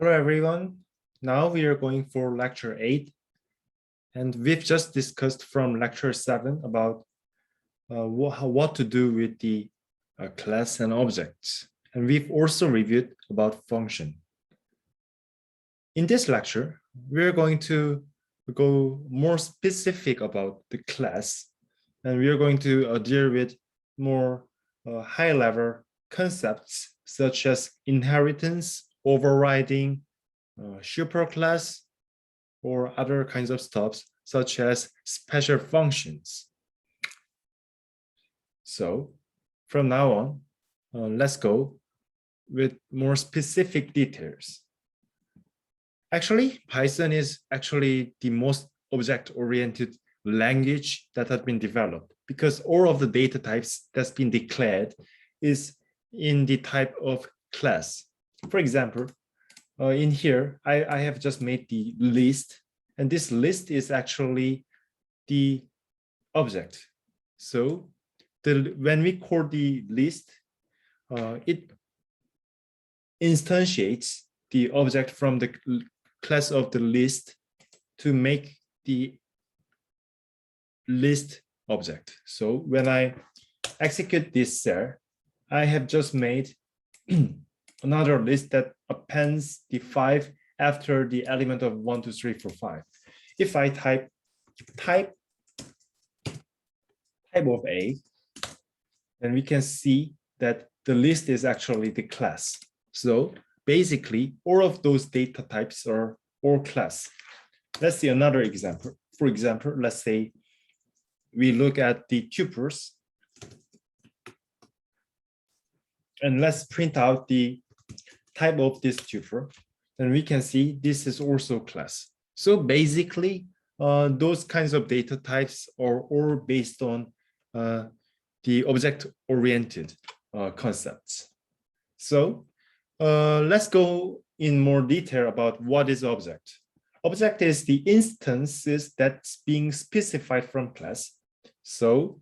Hello, everyone. Now we are going for lecture 8. And we've just discussed from lecture 7 about what to do with the class and objects. And we've also reviewed about function. In this lecture, we're going to go more specific about the class. And we're going to deal with more high-level concepts such as inheritance, overriding, superclass, or other kinds of stuff such as special functions. So from now on, let's go with more specific details. Actually, Python is actually the most object-oriented language that has been developed because all of the data types that's been declared is in the type of class. For example, in here, I have just made the list, and this list is actually the object. So when we call the list, it instantiates the object from the class of the list to make the list object. So when I execute this cell, I have just made another list that appends the 5 after the element of 1, 2, 3, 4, 5. If I type of A, then we can see that the list is actually the class. So basically, all of those data types are all class. Let's see another example. For example, let's say we look at the tuples, and let's print out the type of this tuple, then we can see this is also class. So basically, those kinds of data types are all based on the object-oriented concepts. So let's go in more detail about what is object. Object is the instances that's being specified from class. So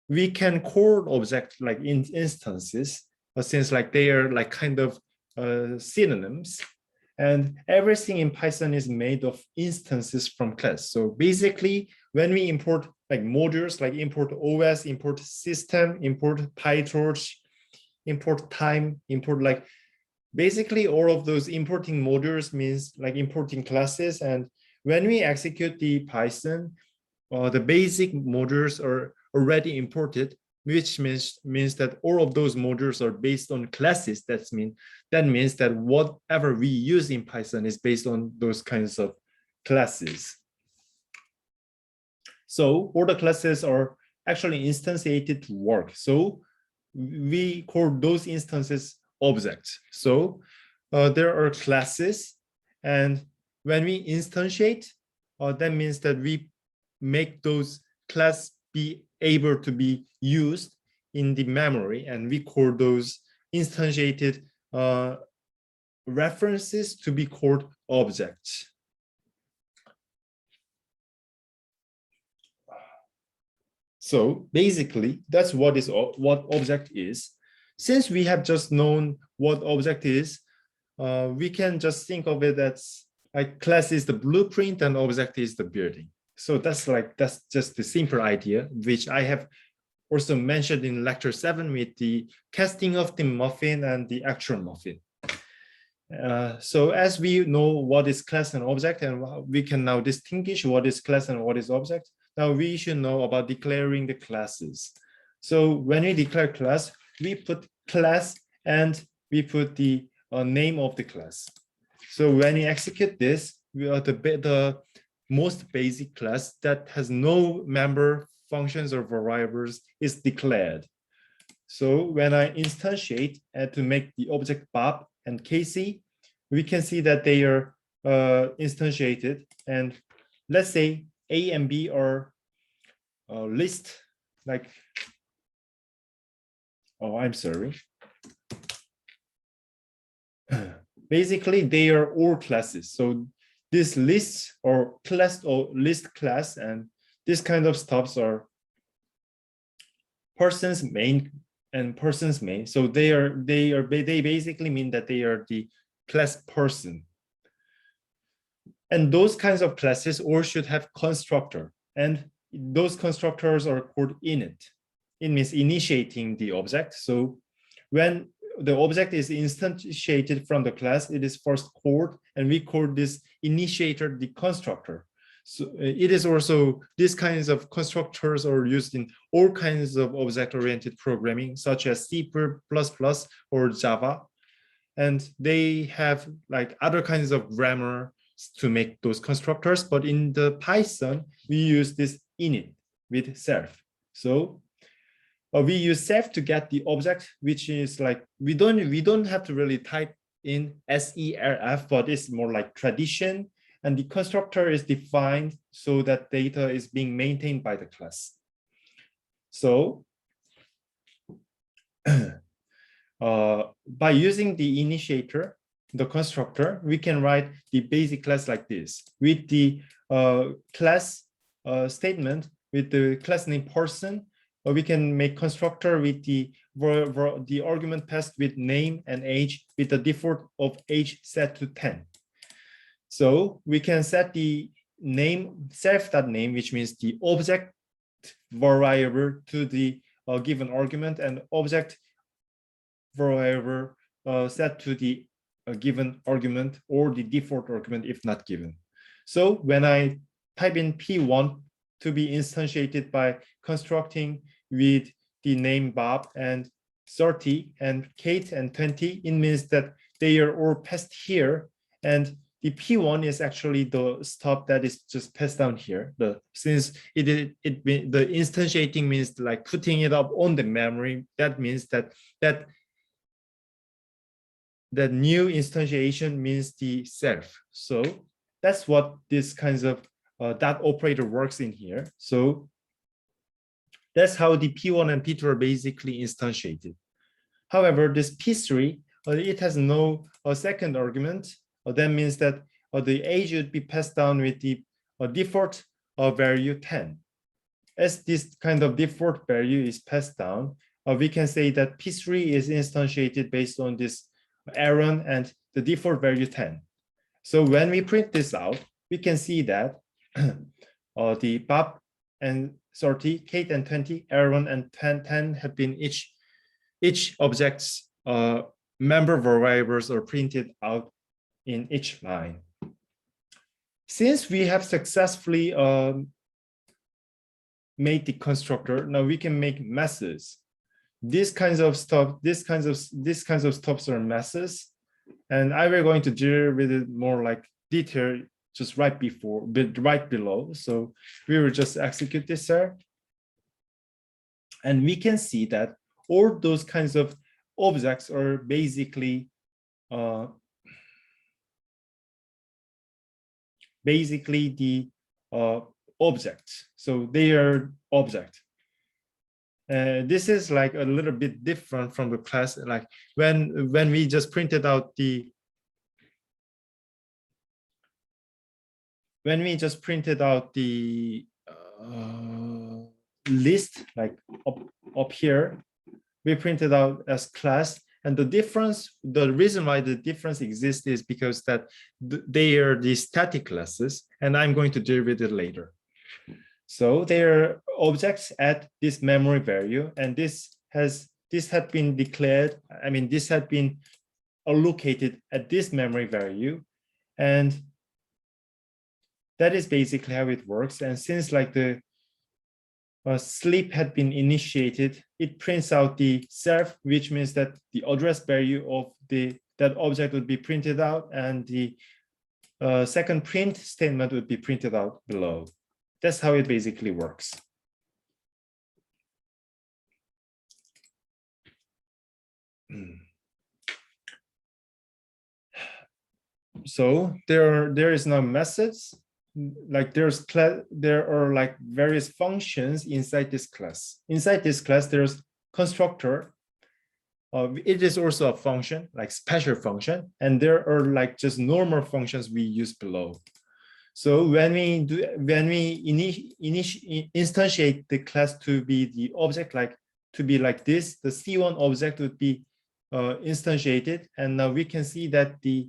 we can call object like instances since like they are like kind of synonyms, and everything in Python is made of instances from class. So basically, when we import like modules, like import OS, import system, import PyTorch, import time, import like basically all of those importing modules means like importing classes. And when we execute the Python, the basic modules are already imported, which means that all of those modules are based on classes. That means that whatever we use in Python is based on those kinds of classes. So all the classes are actually instantiated to work. So we call those instances objects. So there are classes, and when we instantiate, that means that we make those class be able to be used in the memory, and we call those instantiated references to be called objects. So basically, that's what object is. Since we have just known what object is, we can just think of it as like class is the blueprint and object is the building. So that's just the simple idea, which I have also mentioned in lecture 7 with the casting of the muffin and the actual muffin. So as we know what is class and object, and we can now distinguish what is class and what is object, now we should know about declaring the classes. So when we declare class, we put class and we put the name of the class. So when we execute this, we are the most basic class that has no member functions or variables is declared. So when I instantiate to make the object Bob and Casey, we can see that they are instantiated. And let's say A and B are list like, oh, I'm sorry. Basically, they are all classes. So these lists or class or list class and this kind of stuffs are person's main and person's main. So they basically mean that they are the class person. And those kinds of classes all should have constructor. And those constructors are called init. It means initiating the object. So when the object is instantiated from the class, it is first called, and we call this initiator the constructor. So it is also, these kinds of constructors are used in all kinds of object-oriented programming, such as C++ or Java. And they have like other kinds of grammar to make those constructors. But in the Python, we use this init with self. So we use self to get the object, which is like, we don't have to really type in SELF, but it's more like tradition. And the constructor is defined so that data is being maintained by the class. So by using the initiator, the constructor, we can write the basic class like this. With the class statement, with the class name person, we can make constructor with the argument passed with name and age with the default of age set to 10. So we can set the name self.name, which means the object variable to the given argument, and object variable set to the given argument or the default argument if not given. So when I type in P1 to be instantiated by constructing with the name Bob and 30 and Kate and 20, it means that they are all passed here, and the P1 is actually the stuff that is just passed down here. Since the instantiating means like putting it up on the memory, that means that new instantiation means the self. So that's what this kinds of that operator works in here. So that's how the P1 and P2 are basically instantiated. However, this P3, it has no second argument. That means that the age would be passed down with the default value 10. As this kind of default value is passed down, we can say that P3 is instantiated based on this Aaron and the default value 10. So when we print this out, we can see that the Bob and 30, Kate and 20, Aaron and 10 have been each object's member variables are printed out in each line. Since we have successfully made the constructor, now we can make methods. These kinds of stuff are methods, and I will going to deal with it more like detail just right below. So we will just execute this here, and we can see that all those kinds of objects are basically the objects. So they are object. This is like a little bit different from the class. Like when we just printed out the list, like up here, we printed out as class. And the reason why the difference exists is because that they are the static classes, and I'm going to deal with it later. So they are objects at this memory value, and this had been declared. I mean, this had been allocated at this memory value, and that is basically how it works. And since like the sleep had been initiated, it prints out the self, which means that the address value of that object would be printed out, and the second print statement would be printed out below. That's how it basically works. So there is no methods. Like there are like various functions inside this class. Inside this class, there's constructor. It is also a function, like special function, and there are like just normal functions we use below. So when we instantiate the class to be the object, to be like this, the C1 object would be instantiated, and now we can see that the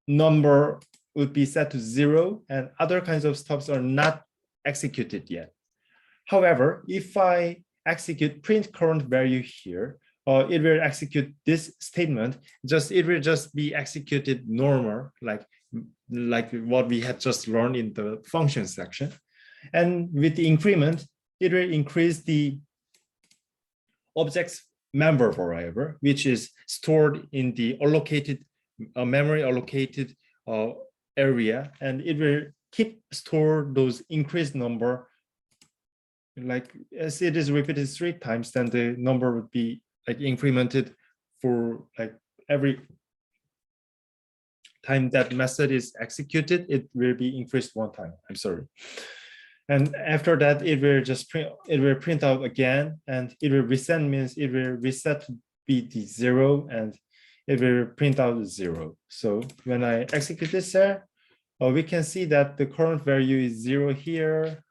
number would be set to 0 and other kinds of stuffs are not executed yet. However, if I execute print current value here, it will execute this statement. It will just be executed normal, like what we had just learned in the function section. And with the increment, it will increase the object's member variable, which is stored in the allocated memory allocated area, and it will keep store those increased number. Like as it is repeated 3 times, then the number would be like incremented for like every time that method is executed, it will be increased 1 time. I'm sorry. And after that, it will print out again, and it will reset means it will reset to be the 0, and it will print out 0. So when I execute this there, we can see that the current value is 0 here,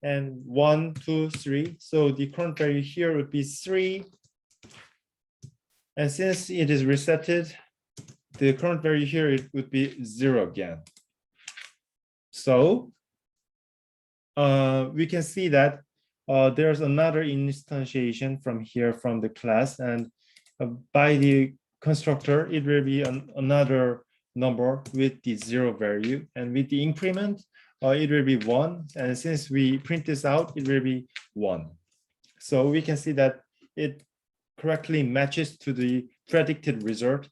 and 1, 2, 3. So the current value here would be 3. And since it is resetted, the current value here, it would be 0 again. So we can see that there's another instantiation from here from the class, and by the constructor, it will be another number with the 0 value, and with the increment, it will be 1. And since we print this out, it will be 1. So we can see that it correctly matches to the predicted result,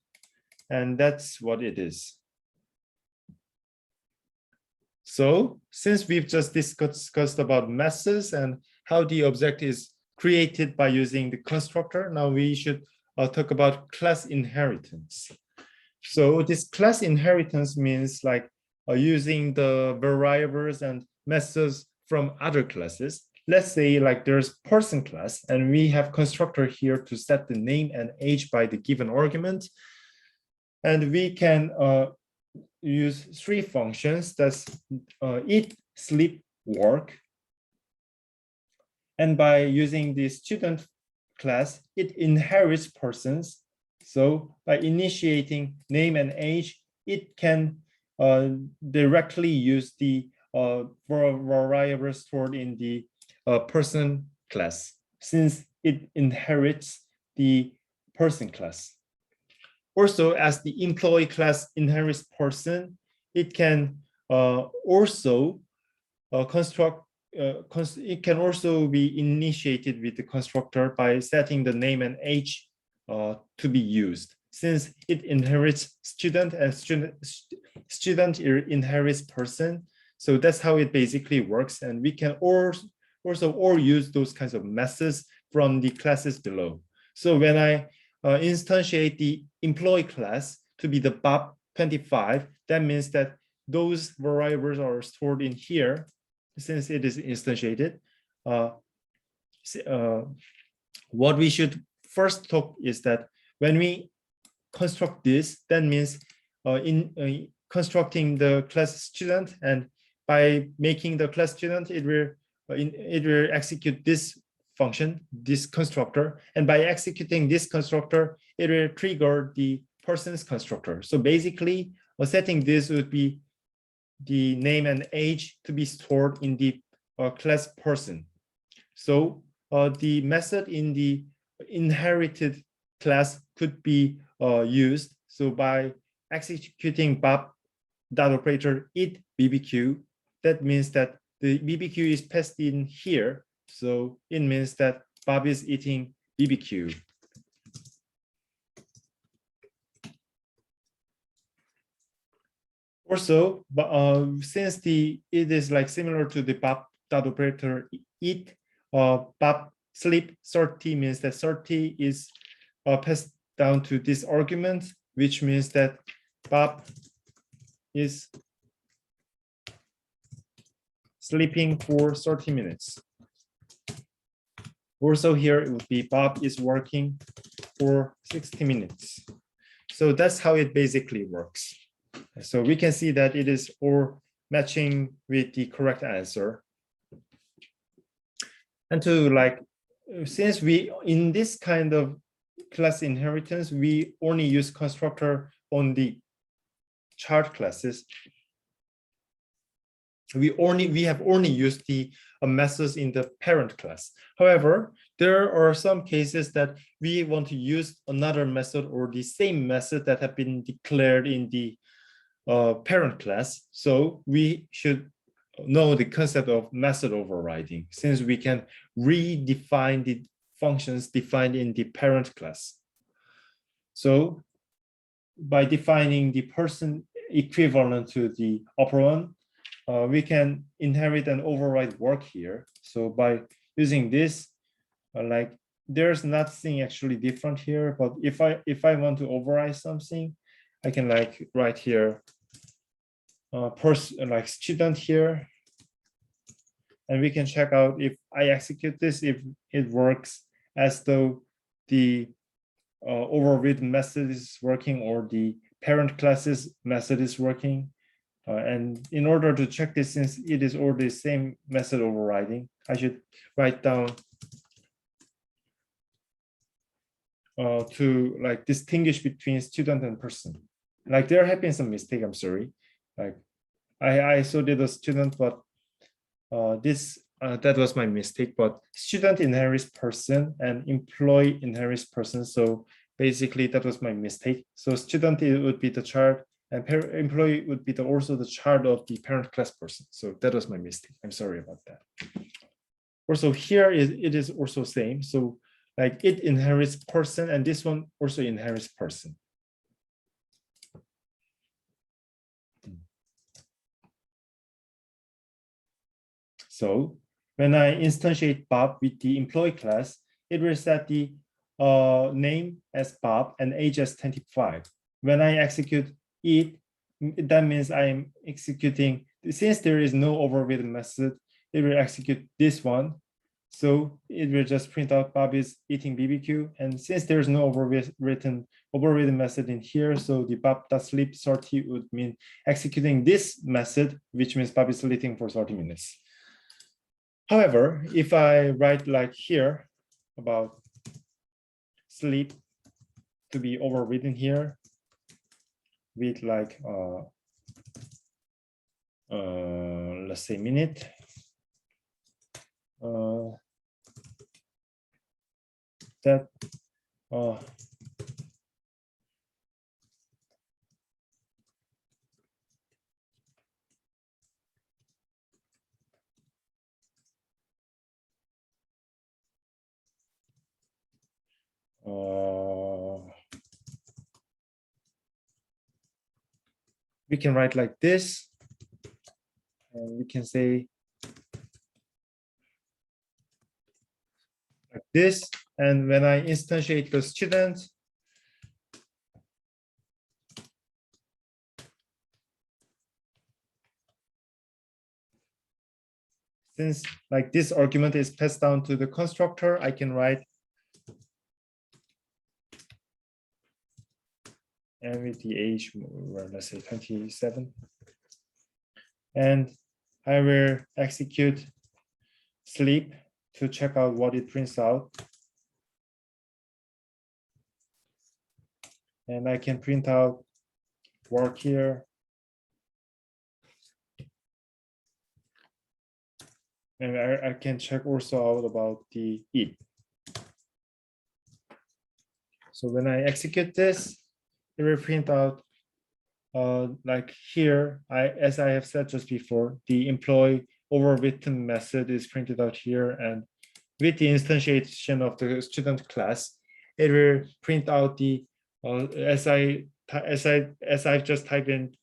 and that's what it is. So since we've just discussed about methods and how the object is created by using the constructor, now we should talk about class inheritance. So this class inheritance means like using the variables and methods from other classes. Let's say like there's person class, and we have constructor here to set the name and age by the given argument. And we can use 3 functions, that's eat, sleep, work. And by using the student class, it inherits persons. So by initiating name and age, it can directly use the variable stored in the person class, since it inherits the person class. Also, as the employee class inherits person, it can also it can also be initiated with the constructor by setting the name and age to be used. Since it inherits student and student inherits person, so that's how it basically works. And we can also use those kinds of methods from the classes below. So when I instantiate the employee class to be the Bob 25, that means that those variables are stored in here since it is instantiated. What we should first talk is that when we construct this, that means in constructing the class student, and by making the class student, it will execute this function, this constructor, and by executing this constructor, it will trigger the person's constructor. So basically, setting this would be the name and age to be stored in the class person. So the method in the inherited class could be used. So by executing Bob dot operator eat BBQ, that means that the BBQ is passed in here. So it means that Bob is eating BBQ. Also, since it is like similar to the Bob dot operator eat, Bob sleep 30 means that 30 is passed down to this argument, which means that Bob is sleeping for 30 minutes. Also here it would be Bob is working for 60 minutes. So that's how it basically works. So we can see that it is all matching with the correct answer. And to like, since we in this kind of class inheritance, we only use constructor on the child classes. We have only used the methods in the parent class. However, there are some cases that we want to use another method or the same method that have been declared in the parent class. So we should know the concept of method overriding, since we can redefine the functions defined in the parent class. So by defining the person equivalent to the operand, we can inherit and override work here. So by using this, like there's nothing actually different here, but if I want to override something, I can like write here person like student here, and we can check out if I execute this, if it works as though the overridden method is working or the parent classes method is working. And in order to check this, since it is all the same method overriding, I should write down to like distinguish between student and person. Like there have been some mistake, I'm sorry. Like I saw that a student, but that was my mistake, but student inherits person and employee inherits person. So basically that was my mistake. So student, it would be the child, and employee would be also the child of the parent class person. So that was my mistake. I'm sorry about that. Also here it is also same. So like it inherits person, and this one also inherits person. So when I instantiate Bob with the employee class, it will set the name as Bob and age as 25. When I execute it, that means I'm executing, since there is no overridden method, it will execute this one. So it will just print out Bob is eating BBQ. And since there's no overridden method in here, so the Bob.sleep 30 would mean executing this method, which means Bob is sleeping for 30 minutes. However, if I write like here about sleep to be overridden here with like let's say minute, that we can write like this, and we can say like this. And when I instantiate the student, since like this argument is passed down to the constructor, I can write and with the age, let's say 27. And I will execute sleep to check out what it prints out. And I can print out work here. And I can check also out about the eat. So when I execute this, it will print out like here, as I have said just before, the employee overwritten method is printed out here, and with the instantiation of the student class, it will print out the as I've just typed in,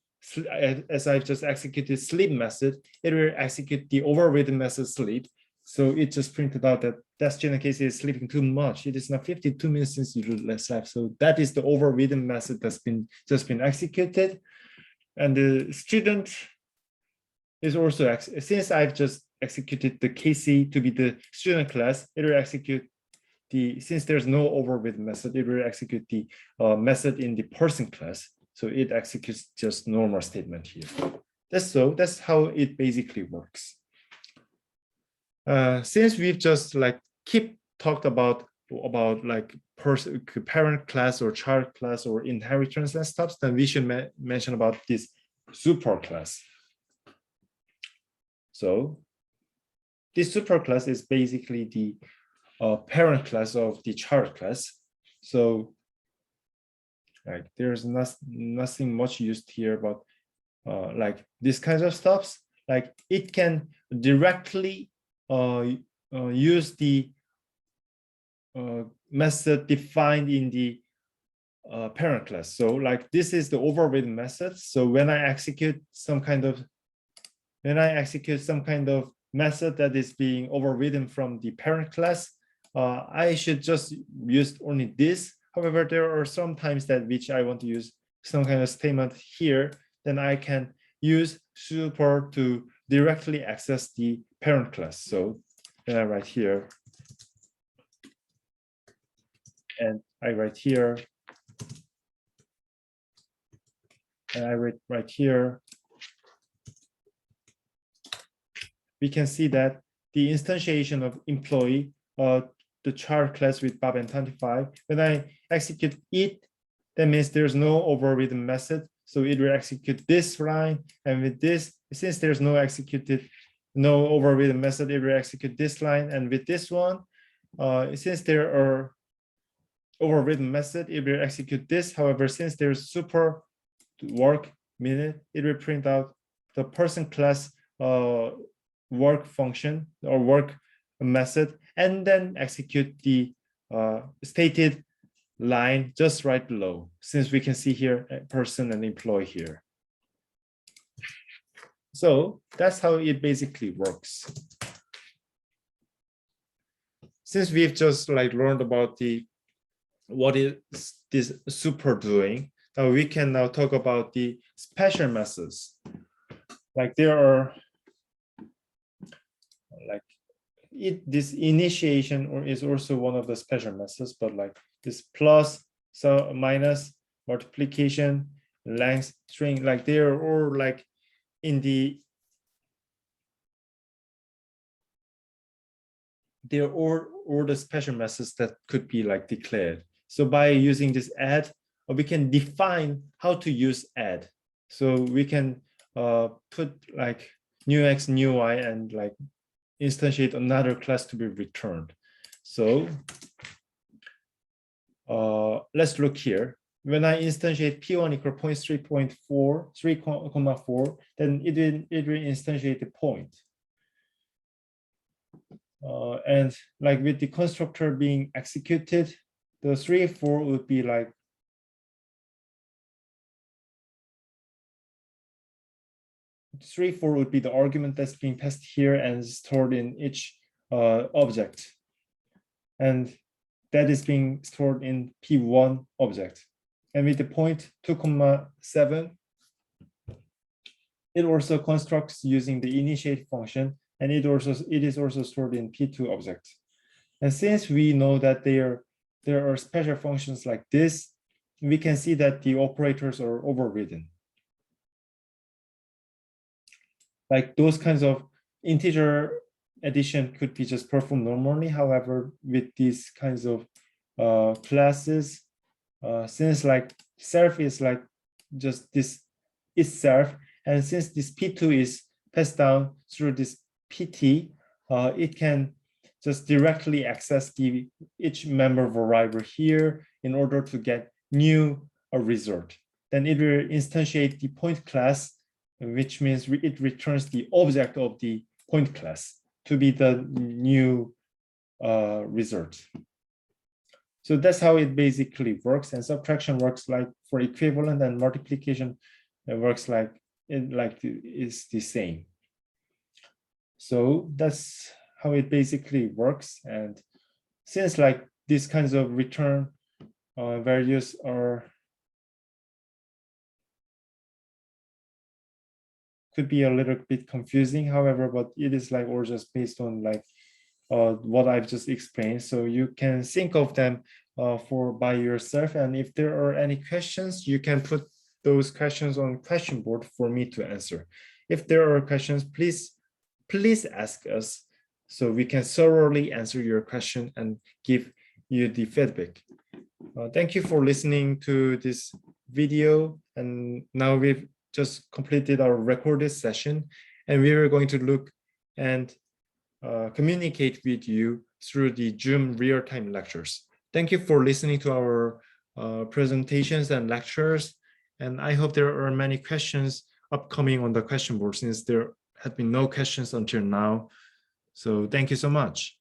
as I've just executed sleep method, it will execute the overridden method sleep. So it just printed out that that student case is sleeping too much. It is now 52 minutes since you slept. So that is the overridden method that's just been executed. And the student is also, since I've just executed the KC to be the student class, it will execute the, since there's no overridden method, it will execute the method in the person class. So it executes just normal statement here. That's how it basically works. Since we've just like talked about about like parent class or child class or inheritance and stuff, then we should mention about this superclass. So this superclass is basically the parent class of the child class. So like there's nothing much used here, but like this kinds of stuffs, like it can directly use the method defined in the parent class. So like this is the overridden method. So when I execute some kind of method that is being overridden from the parent class, I should just use only this. However, there are some times that which I want to use some kind of statement here, then I can use super to directly access the parent class. So then I write here, and I write here, and I write right here. We can see that the instantiation of employee, the child class with Bob and 25, when I execute it, that means there's no overridden method. So it will execute this line, and with this, since there's no overridden method, it will execute this line, and with this one, since there are overridden method, it will execute this. However, since there's super work minute, it will print out the person class work function or work method, and then execute the stated line just right below, since we can see here a person and employee here. So that's how it basically works. Since we've just like learned about what is this super doing, now we can now talk about the special methods. Like there are like this initiation or is also one of the special methods, but like this plus, so minus, multiplication, length, string, like they're all like in the they're all the special methods that could be like declared. So by using this add, we can define how to use add. So we can put like new x, new y, and like instantiate another class to be returned. So let's look here. When I instantiate p1 equal 0.3.4, 3,4, then it will instantiate the point. And like with the constructor being executed, the 3, 4 would be like 3, 4 would be the argument that's being passed here and stored in each object. And that is being stored in P1 object. And with the point 2,7, it also constructs using the initiate function, and it is also stored in P2 object. And since we know that there are special functions like this, we can see that the operators are overridden. Like those kinds of integer addition could be just performed normally. However, with these kinds of classes, since like self is like just this itself, and since this P2 is passed down through this PT, it can just directly access each member variable here in order to get new result. Then it will instantiate the point class, which means it returns the object of the point class to be the new result. So that's how it basically works. And subtraction works like for equivalent, and multiplication works like it's the same. So that's how it basically works. And since like these kinds of return values could be a little bit confusing, however, but it is like or just based on like what I've just explained. So you can think of them by yourself. And if there are any questions, you can put those questions on question board for me to answer. If there are questions, please ask us so we can thoroughly answer your question and give you the feedback. Thank you for listening to this video. And now we've just completed our recorded session, and we are going to look and communicate with you through the Zoom real-time lectures. Thank you for listening to our presentations and lectures. And I hope there are many questions upcoming on the question board, since there had been no questions until now. So thank you so much.